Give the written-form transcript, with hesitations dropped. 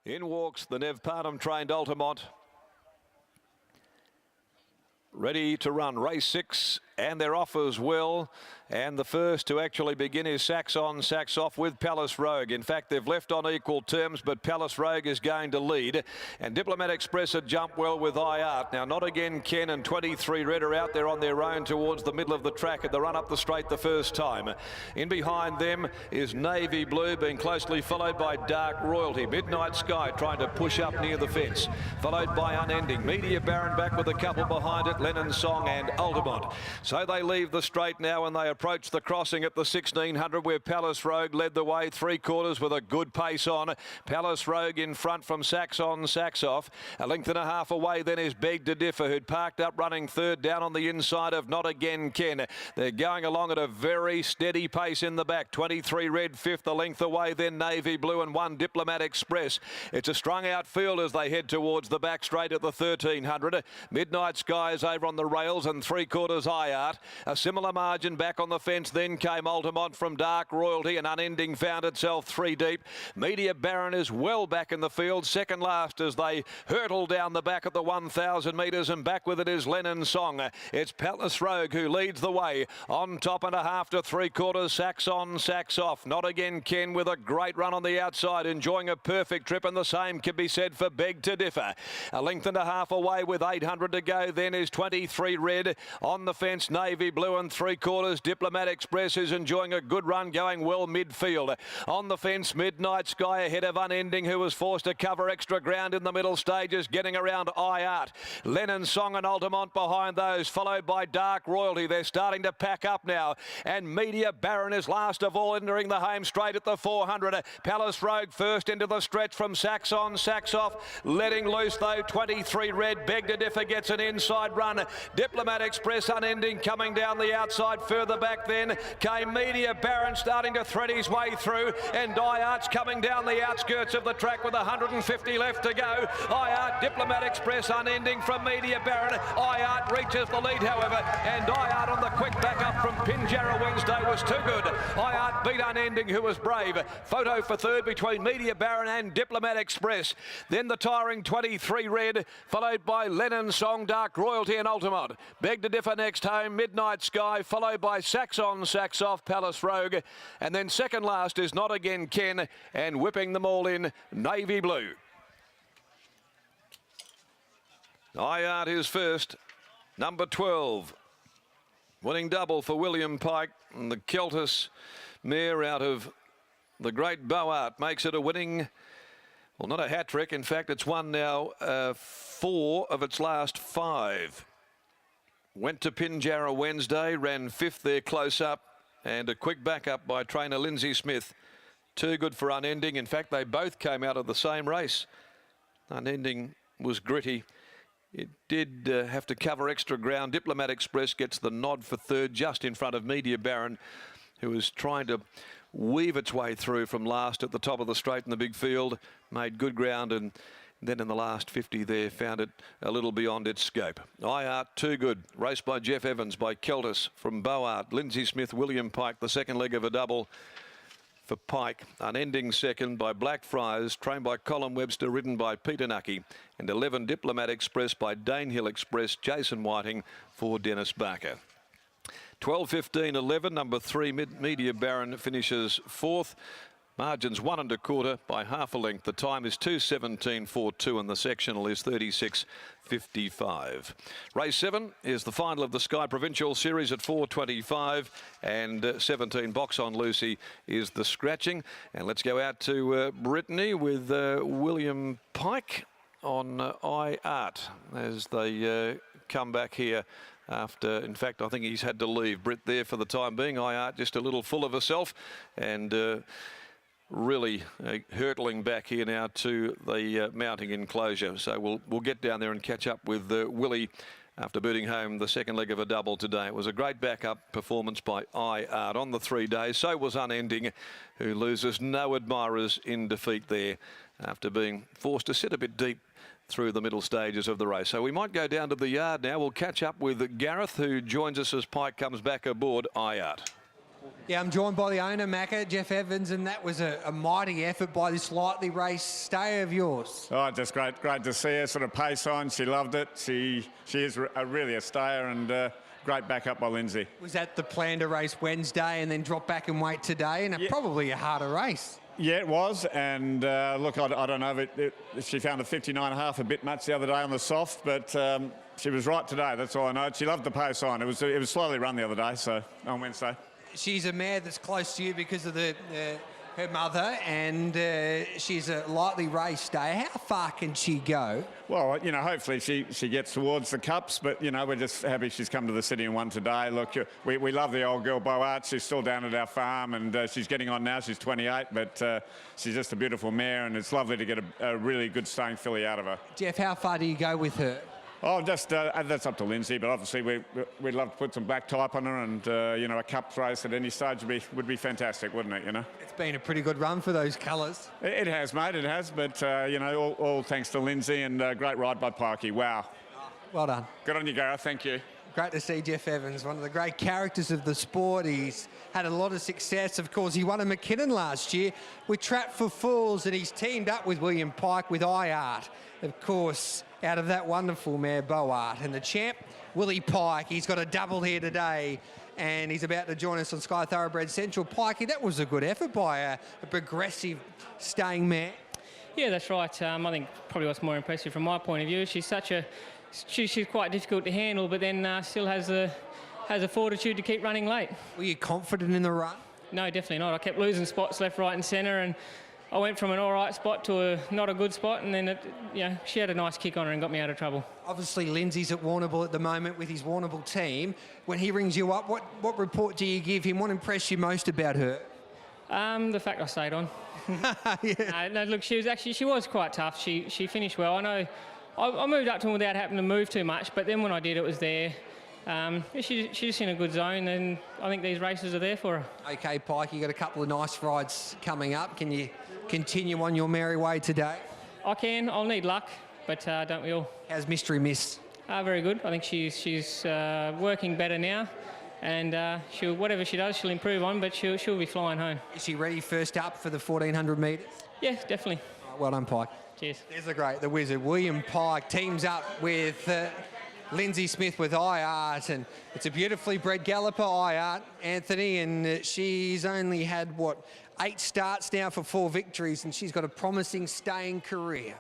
In walks the Nev Parnham trained Altamont. Ready to run race 6, and they're off as well. And the first to actually begin is Sax On, Sax Off with Palace Rogue. In fact, they've left on equal terms, but Palace Rogue is going to lead. And Diplomat Express had jumped well with iArt. Now, Not Again Ken and 23 Red are out there on their own towards the middle of the track at the run up the straight the first time. In behind them is Navy Blue, being closely followed by Dark Royalty. Midnight Sky trying to push up near the fence, followed by Unending. Media Baron back with a couple behind it, Lennon Song and Altamont. So they leave the straight now and they approach the crossing at the 1600 where Palace Rogue led the way 3/4 with a good pace on. Palace Rogue in front from Sax On, Sax Off. A length and a half away then is Beg to Differ, who'd parked up running third down on the inside of Not Again Ken. They're going along at a very steady pace in the back. 23 Red fifth, a length away then Navy Blue and 1 Diplomat Express. It's a strung out field as they head towards the back straight at the 1300. Midnight Sky is over on the rails and 3/4 iArt. A similar margin back on the fence. Then came Altamont from Dark Royalty, and Unending found itself 3 deep. Media Baron is well back in the field, second last as they hurtle down the back at the 1,000 metres, and back with it is Lennon Song. It's Palace Rogue who leads the way. On top and a half to 3/4, Sax On, Sax Off. Not Again Ken with a great run on the outside, enjoying a perfect trip, and the same can be said for Beg to Differ. A length and a half away with 800 to go then is 23 Red. On the fence, Navy Blue and 3/4 Diplomat Express is enjoying a good run, going well midfield. On the fence, Midnight Sky ahead of Unending, who was forced to cover extra ground in the middle stages, getting around iArt. Lennon Song and Altamont behind those, followed by Dark Royalty. They're starting to pack up now, and Media Baron is last of all, entering the home straight at the 400. Palace Rogue first into the stretch from Sax On, Sax Off. Letting loose though, 23 Red. Beg to Differ gets an inside run. Diplomat Express, Unending coming down the outside. Further back then came Media Baron, starting to thread his way through, and iArt's coming down the outskirts of the track with 150 left to go. iArt, Diplomat Express, Unending from Media Baron. iArt reaches the lead, however, and iArt on the quick back up from Pinjarra Wednesday was too good. iArt beat Unending, who was brave. Photo for third between Media Baron and Diplomat Express. Then the tiring 23 Red, followed by Lennon Song, Dark Royalty and Altamont. Beg to Differ next home, Midnight Sky, followed by Sax On, Sax Off, Palace Rogue. And then second last is Not Again Ken, and whipping them all in, Navy Blue. iArt is first, number 12. Winning double for William Pike, and the Keltis mare out of the great Boart makes it a winning, well, not a hat-trick. In fact, it's won now 4 of its last 5. Went to Pinjarra Wednesday, ran 5th there close up, and a quick backup by trainer Lindsay Smith. Too good for Unending. In fact, they both came out of the same race. Unending was gritty. It did have to cover extra ground. Diplomat Express gets the nod for third, just in front of Media Baron, who was trying to weave its way through from last at the top of the straight in the big field. Made good ground, and then in the last 50 there found it a little beyond its scope. iArt too good. Raced by Jeff Evans, by Keltis from Boart. Lindsay Smith, William Pike, the second leg of a double for Pike. Unending second by Blackfriars, trained by Colin Webster, ridden by Peter Nucky. And 11 Diplomat Express by Danehill Express, Jason Whiting for Dennis Barker. 12, 15, 11, number 3 Media Baron finishes 4th. Margins 1 1/4 by half a length. The time is 2:17.42 and the sectional is 36.55. Race 7 is the final of the Sky Provincial Series at 4:25, and 17 Box on Lucy is the scratching. And let's go out to Brittany with William Pike on iArt as they come back here. After, in fact, I think he's had to leave Britt there for the time being. iArt just a little full of herself, and really hurtling back here now to the mounting enclosure. So we'll get down there and catch up with Willie after booting home the second leg of a double today. It was a great backup performance by iArt on the 3 days. So was Unending, who loses no admirers in defeat there after being forced to sit a bit deep through the middle stages of the race. So we might go down to the yard now. We'll catch up with Gareth, who joins us as Pike comes back aboard iArt. Yeah, I'm joined by the owner, Macca, Jeff Evans, and that was a mighty effort by this lightly raced stay of yours. Oh, just great to see her sort of pace on. She loved it. She is really a stayer, and great backup by Lindsay. Was that the plan to race Wednesday and then drop back and wait today? And probably a harder race. Yeah, it was. And look, I don't know if she found the 59.5 a bit much the other day on the soft, but she was right today. That's all I know. She loved the pace on. It was slowly run the other day, so on Wednesday. She's a mare that's close to you because of her mother, and she's a lightly raced stayer. How far can she go? Well, you know, hopefully she gets towards the cups, but, you know, we're just happy she's come to the city and won today. Look, we love the old girl, Boart. She's still down at our farm, and she's getting on now. She's 28, but she's just a beautiful mare, and it's lovely to get a really good staying filly out of her. Jeff, how far do you go with her? Oh, just that's up to Lindsay, but obviously we'd love to put some black type on her, and you know, a cup race at any stage would be fantastic, wouldn't it? You know, it's been a pretty good run for those colours. It has, mate. It has, but you know, all thanks to Lindsay, and great ride by Pikey. Wow. Well done. Good on you, Gareth. Thank you. Great to see Jeff Evans, one of the great characters of the sport. He's had a lot of success. Of course, he won a McKinnon last year with Trap for Fools, and he's teamed up with William Pike with iArt. Of course, out of that wonderful mare, Boart. And the champ, Willie Pike, he's got a double here today, and he's about to join us on Sky Thoroughbred Central. Pikey, that was a good effort by a progressive staying mare. Yeah, that's right. I think probably what's more impressive from my point of view, she's quite difficult to handle, but then still has a fortitude to keep running late. Were you confident in the run? No, definitely not. I kept losing spots left, right and centre, and I went from an all right spot to not a good spot, and then she had a nice kick on her and got me out of trouble. Obviously, Lindsay's at Warrnambool at the moment with his Warrnambool team. When he rings you up, what report do you give him? What impressed you most about her? The fact I stayed on. Yeah. No, look, she was quite tough. She finished well. I know I moved up to him without having to move too much, but then when I did, it was there. She's just in a good zone, and I think these races are there for her. OK, Pike, you got a couple of nice rides coming up. Can you continue on your merry way today? I can. I'll need luck, but don't we all? How's Mystery Miss? Very good. I think she's working better now, and whatever she does, she'll improve on, but she'll be flying home. Is she ready first up for the 1400 metres? Yeah, definitely. Well done, Pike. Cheers. There's the wizard. William Pike teams up with Lindsay Smith with iArt, and it's a beautifully bred galloper, iArt, Anthony, and she's only had, 8 starts now for 4 victories, and she's got a promising staying career.